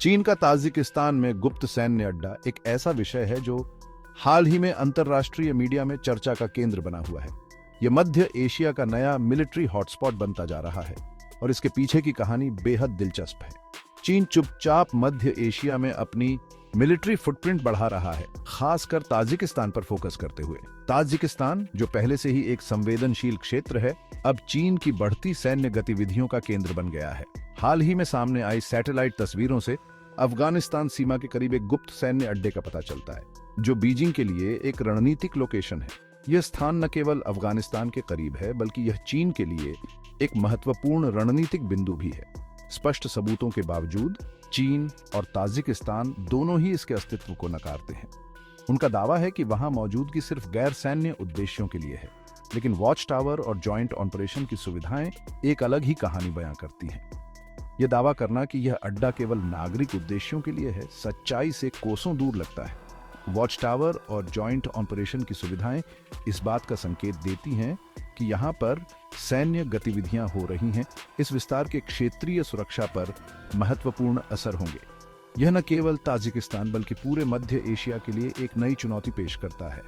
चीन का ताजिकिस्तान में गुप्त सैन्य अड्डा एक ऐसा विषय है जो हाल ही में अंतर्राष्ट्रीय मीडिया में चर्चा का केंद्र बना हुआ है। यह मध्य एशिया का नया मिलिट्री हॉटस्पॉट बनता जा रहा है और इसके पीछे की कहानी बेहद दिलचस्प है। चीन चुपचाप मध्य एशिया में अपनी मिलिट्री फुटप्रिंट बढ़ा रहा है, खासकर ताजिकिस्तान पर फोकस करते हुए। ताजिकिस्तान, जो पहले से ही एक संवेदनशील क्षेत्र है, अब चीन की बढ़ती सैन्य गतिविधियों का केंद्र बन गया है। हाल ही में सामने आई सैटेलाइट तस्वीरों से अफगानिस्तान सीमा के करीब एक गुप्त सैन्य अड्डे का पता चलता है, जो बीजिंग के लिए एक रणनीतिक लोकेशन है। यह स्थान न केवल अफगानिस्तान के करीब है, बल्कि यह चीन के लिए एक महत्वपूर्ण रणनीतिक बिंदु भी है। स्पष्ट सबूतों के बावजूद चीन और ताजिकिस्तान दोनों ही इसके अस्तित्व को नकारते हैं। उनका दावा है कि वहां मौजूदगी सिर्फ गैर सैन्य उद्देश्यों के लिए है, लेकिन वॉच टावर और जॉइंट ऑपरेशन की सुविधाएं एक अलग ही कहानी बयां करती हैं। यह दावा करना कि यह अड्डा केवल नागरिक उद्देश्यों के लिए है, सच्चाई से कोसों दूर लगता है। वॉच टावर और जॉइंट ऑपरेशन की सुविधाएं इस बात का संकेत देती हैं कि यहां पर सैन्य गतिविधियां हो रही हैं। इस विस्तार के क्षेत्रीय सुरक्षा पर महत्वपूर्ण असर होंगे। यह न केवल ताजिकिस्तान बल्कि पूरे मध्य एशिया के लिए एक नई चुनौती पेश करता है।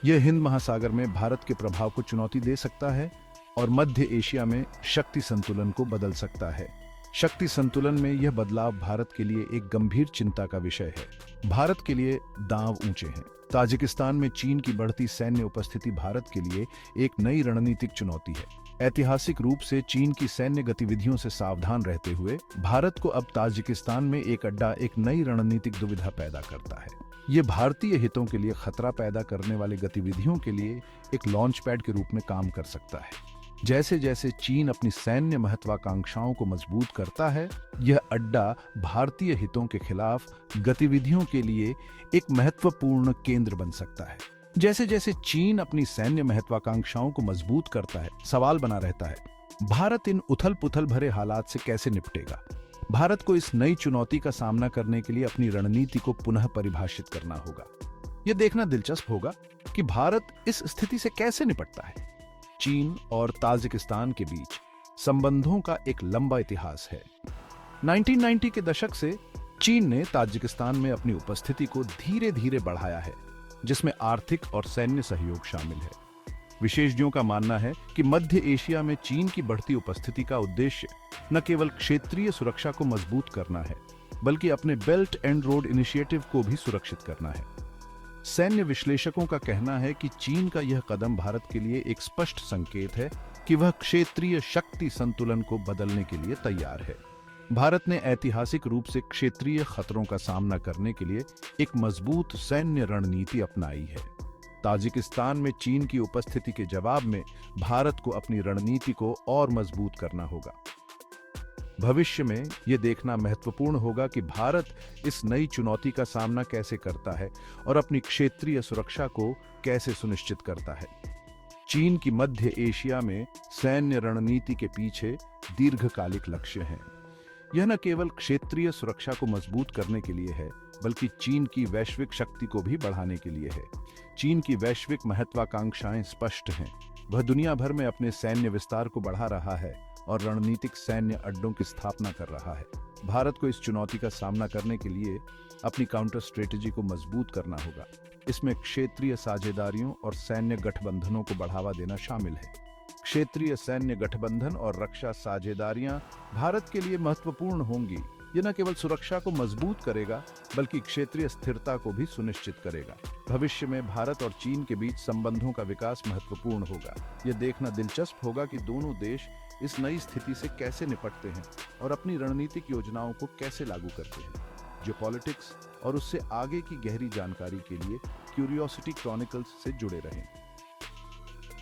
यह हिंद महासागर में भारत के प्रभाव को चुनौती दे सकता है और मध्य एशिया में शक्ति संतुलन को बदल सकता है। शक्ति संतुलन में यह बदलाव भारत के लिए एक गंभीर चिंता का विषय है। भारत के लिए दांव ऊंचे हैं। ताजिकिस्तान में चीन की बढ़ती सैन्य उपस्थिति भारत के लिए एक नई रणनीतिक चुनौती है। ऐतिहासिक रूप से चीन की सैन्य गतिविधियों से सावधान रहते हुए भारत को अब ताजिकिस्तान में एक अड्डा एक नई रणनीतिक दुविधा पैदा करता है। ये भारतीय हितों के लिए खतरा पैदा करने वाली गतिविधियों के लिए एक लॉन्च पैड के रूप में काम कर सकता है। जैसे जैसे चीन अपनी सैन्य महत्वाकांक्षाओं को मजबूत करता है, यह अड्डा भारतीय हितों के खिलाफ गतिविधियों के लिए एक महत्वपूर्ण केंद्र बन सकता है। जैसे जैसे चीन अपनी सैन्य महत्वाकांक्षाओं को मजबूत करता है, सवाल बना रहता है, भारत इन उथल-पुथल भरे हालात से कैसे निपटेगा? भारत को इस नई चुनौती का सामना करने के लिए अपनी रणनीति को पुनः परिभाषित करना होगा। यह देखना दिलचस्प होगा कि भारत इस स्थिति से कैसे निपटता है। चीन और ताजिकिस्तान के बीच संबंधों का एक लंबा इतिहास है। 1990 के दशक से चीन ने ताजिकिस्तान में अपनी उपस्थिति को धीरे धीरे बढ़ाया है, जिसमें आर्थिक और सैन्य सहयोग शामिल है। विशेषज्ञों का मानना है कि मध्य एशिया में चीन की बढ़ती उपस्थिति का उद्देश्य न केवल क्षेत्रीय सुरक्षा को मजबूत करना है, बल्कि अपने बेल्ट एंड रोड इनिशिएटिव को भी सुरक्षित करना है। सैन्य विश्लेषकों का कहना है कि चीन का यह कदम भारत के लिए एक स्पष्ट संकेत है कि वह क्षेत्रीय शक्ति संतुलन को बदलने के लिए तैयार है। भारत ने ऐतिहासिक रूप से क्षेत्रीय खतरों का सामना करने के लिए एक मजबूत सैन्य रणनीति अपनाई है। ताजिकिस्तान में चीन की उपस्थिति के जवाब में भारत को अपनी रणनीति को और मजबूत करना होगा। भविष्य में यह देखना महत्वपूर्ण होगा कि भारत इस नई चुनौती का सामना कैसे करता है और अपनी क्षेत्रीय सुरक्षा को कैसे सुनिश्चित करता है। चीन की मध्य एशिया में सैन्य रणनीति के पीछे दीर्घकालिक लक्ष्य हैं। यह न केवल क्षेत्रीय सुरक्षा को मजबूत करने के लिए है, बल्कि चीन की वैश्विक शक्ति को भी बढ़ाने के लिए है। चीन की वैश्विक महत्वाकांक्षाएं स्पष्ट हैं। वह दुनिया भर में अपने सैन्य विस्तार को बढ़ा रहा है और रणनीतिक सैन्य अड्डों की स्थापना कर रहा है। भारत को इस चुनौती का सामना करने के लिए अपनी काउंटर स्ट्रेटेजी को मजबूत करना होगा। इसमें क्षेत्रीय साझेदारियों और सैन्य गठबंधनों को बढ़ावा देना शामिल है। क्षेत्रीय सैन्य गठबंधन और रक्षा साझेदारियां भारत के लिए महत्वपूर्ण होंगी। यह न केवल सुरक्षा को मजबूत करेगा, बल्कि क्षेत्रीय स्थिरता को भी सुनिश्चित करेगा। भविष्य में भारत और चीन के बीच संबंधों का विकास महत्वपूर्ण होगा। यह देखना दिलचस्प होगा कि दोनों देश इस नई स्थिति से कैसे निपटते हैं और अपनी रणनीतिक योजनाओं को कैसे लागू करते हैं। जियोपॉलिटिक्स और उससे आगे की गहरी जानकारी के लिए क्यूरियोसिटी क्रॉनिकल्स से जुड़े रहें।